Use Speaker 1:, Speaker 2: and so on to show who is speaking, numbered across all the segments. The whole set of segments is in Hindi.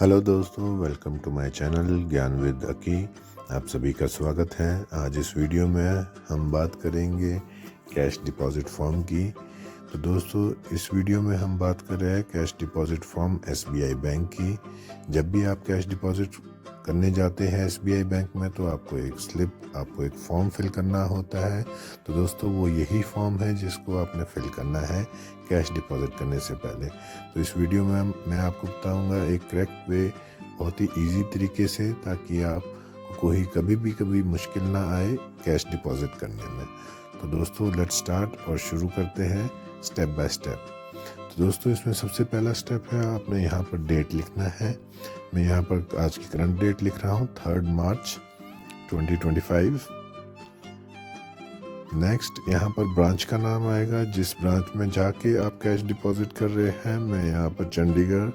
Speaker 1: हेलो दोस्तों, वेलकम टू माय चैनल ज्ञान विद अकी। आप सभी का स्वागत है। आज इस वीडियो में हम बात करेंगे कैश डिपॉजिट फॉर्म की। तो दोस्तों, इस वीडियो में हम बात कर रहे हैं cash deposit form SBI bank की। जब भी आप कैश डिपॉजिट करने जाते हैं एसबीआई बैंक में तो आपको एक फॉर्म फिल करना होता है। तो दोस्तों, वो यही फॉर्म है जिसको आपने फिल करना है कैश डिपॉजिट करने से पहले। तो इस वीडियो में मैं आपको बताऊंगा एक करेक्ट वे, बहुत ही इजी तरीके से, ताकि आपको कभी मुश्किल ना आए कैश डिपॉजिट करने में। तो दोस्तों, लेट्स स्टार्ट और शुरू करते हैं स्टेप बाय स्टेप। तो दोस्तों, इसमें सबसे पहला स्टेप है आपने यहाँ पर डेट लिखना है। मैं यहाँ पर आज की करंट डेट लिख रहा हूँ 3 मार्च 2025। नेक्स्ट, यहाँ पर ब्रांच का नाम आएगा जिस ब्रांच में जाके आप कैश डिपॉजिट कर रहे हैं। मैं यहाँ पर चंडीगढ़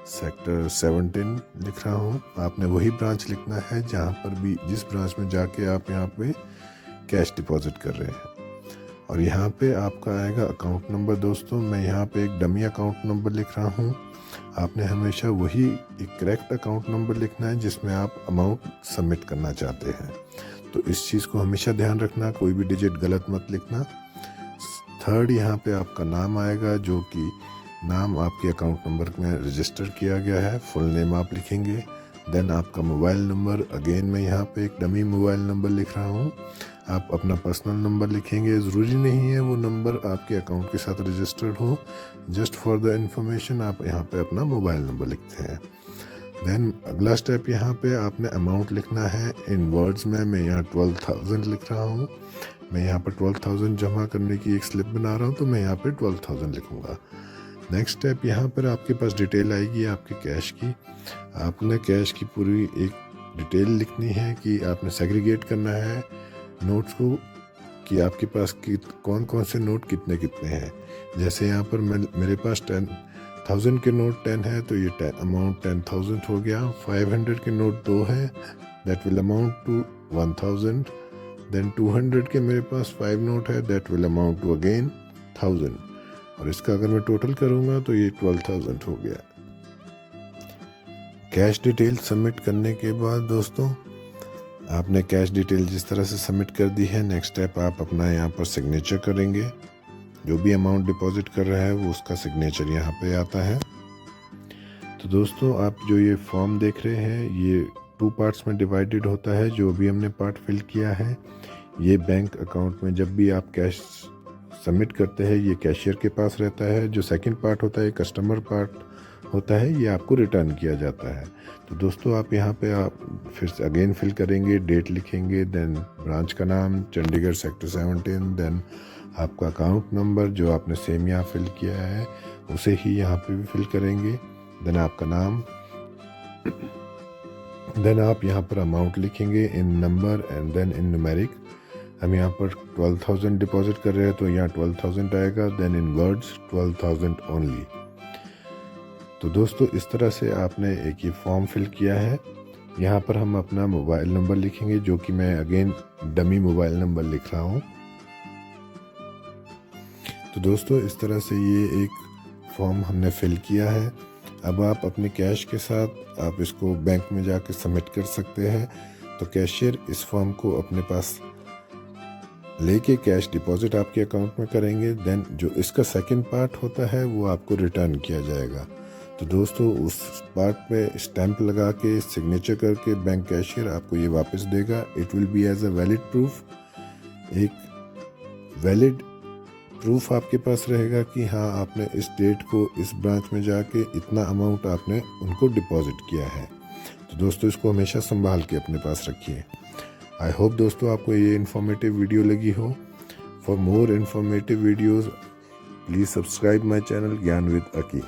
Speaker 1: सेक्टर 17 लिख रहा हूँ। आपने वही ब्रांच लिखना है जहाँ पर भी, जिस ब्रांच में जाके आप यहाँ पे कैश डिपॉजिट कर रहे हैं। और यहाँ पे आपका आएगा अकाउंट नंबर। दोस्तों, मैं यहाँ पे एक डमी अकाउंट नंबर लिख रहा हूँ। आपने हमेशा वही एक करेक्ट अकाउंट नंबर लिखना है जिसमें आप अमाउंट सबमिट करना चाहते हैं। तो इस चीज़ को हमेशा ध्यान रखना, कोई भी डिजिट गलत मत लिखना। थर्ड, यहाँ पे आपका नाम आएगा, जो कि नाम आपके अकाउंट नंबर में रजिस्टर किया गया है। फुल नेम आप लिखेंगे। देन आपका मोबाइल नंबर, अगेन मैं यहाँ पे एक डमी मोबाइल नंबर लिख रहा हूँ। आप अपना पर्सनल नंबर लिखेंगे। ज़रूरी नहीं है वो नंबर आपके अकाउंट के साथ रजिस्टर्ड हो, जस्ट फॉर द इंफॉर्मेशन आप यहाँ पे अपना मोबाइल नंबर लिखते हैं। देन अगला स्टेप, यहाँ पे आपने अमाउंट लिखना है इन वर्ड्स में। मैं यहाँ 12,000 लिख रहा हूँ। मैं यहाँ पर 12,000 जमा करने की एक स्लिप बना रहा हूँ, तो मैं यहाँ पे 12,000 लिखूँगा। नेक्स्ट स्टेप, यहाँ पर आपके पास डिटेल आएगी आपके कैश की। आपने कैश की पूरी एक डिटेल लिखनी है कि आपने सेग्रीगेट करना है नोट्स को, कि आपके पास कौन कौन से नोट कितने कितने हैं। जैसे यहाँ पर मेरे पास 10,000 के नोट 10 है, तो ये अमाउंट 10,000 हो गया। 500 के नोट 2 है, that will amount to 1,000। Then 200 के मेरे पास 5 नोट है, that will amount to again 1,000। और इसका अगर मैं टोटल करूँगा तो ये 12,000 हो गया। कैश डिटेल सबमिट करने के बाद दोस्तों, आपने कैश डिटेल जिस तरह से सबमिट कर दी है, नेक्स्ट स्टेप आप अपना यहाँ पर सिग्नेचर करेंगे। जो भी अमाउंट डिपॉजिट कर रहा है वो उसका सिग्नेचर यहाँ पे आता है। तो दोस्तों, आप जो ये फॉर्म देख रहे हैं ये 2 पार्ट्स में डिवाइडेड होता है। जो भी हमने पार्ट फिल किया है, ये बैंक अकाउंट में जब भी आप कैश सबमिट करते हैं ये कैशियर के पास रहता है। जो सेकंड पार्ट होता है, कस्टमर पार्ट होता है, ये आपको रिटर्न किया जाता है। तो दोस्तों, आप यहाँ पे आप फिर से अगेन फिल करेंगे, डेट लिखेंगे, देन ब्रांच का नाम चंडीगढ़ सेक्टर 17, देन आपका अकाउंट नंबर जो आपने सेम यहाँ फिल किया है उसे ही यहाँ पे भी फिल करेंगे। देन आपका नाम, देन आप यहाँ पर अमाउंट लिखेंगे in number and then in numeric. हम यहाँ पर 12,000 डिपॉजिट कर रहे हैं तो यहाँ 12,000 आएगा। Then in words 12,000 only. तो दोस्तों, इस तरह से आपने एक ये फॉर्म फिल किया है। यहाँ पर हम अपना मोबाइल नंबर लिखेंगे, जो कि मैं अगेन डमी मोबाइल नंबर लिख रहा हूँ। तो दोस्तों, इस तरह से ये एक फॉर्म हमने फिल किया है। अब आप अपने कैश के साथ आप इसको बैंक में जाकर सबमिट कर सकते हैं। तो कैशियर इस फॉर्म को अपने पास लेके कैश डिपॉजिट आपके अकाउंट में करेंगे। देन जो इसका सेकंड पार्ट होता है वो आपको रिटर्न किया जाएगा। तो दोस्तों, उस पार्ट पे स्टैंप लगा के सिग्नेचर करके बैंक कैशियर आपको ये वापस देगा। It will be as a valid proof. एक वैलिड प्रूफ आपके पास रहेगा कि हाँ, आपने इस डेट को इस ब्रांच में जाके इतना अमाउंट आपने उनको डिपॉजिट किया है। तो दोस्तों, इसको हमेशा संभाल के अपने पास रखिए। आई होप दोस्तों आपको ये इन्फॉर्मेटिव वीडियो लगी हो। For more informative videos please subscribe my channel ज्ञान विद अकी।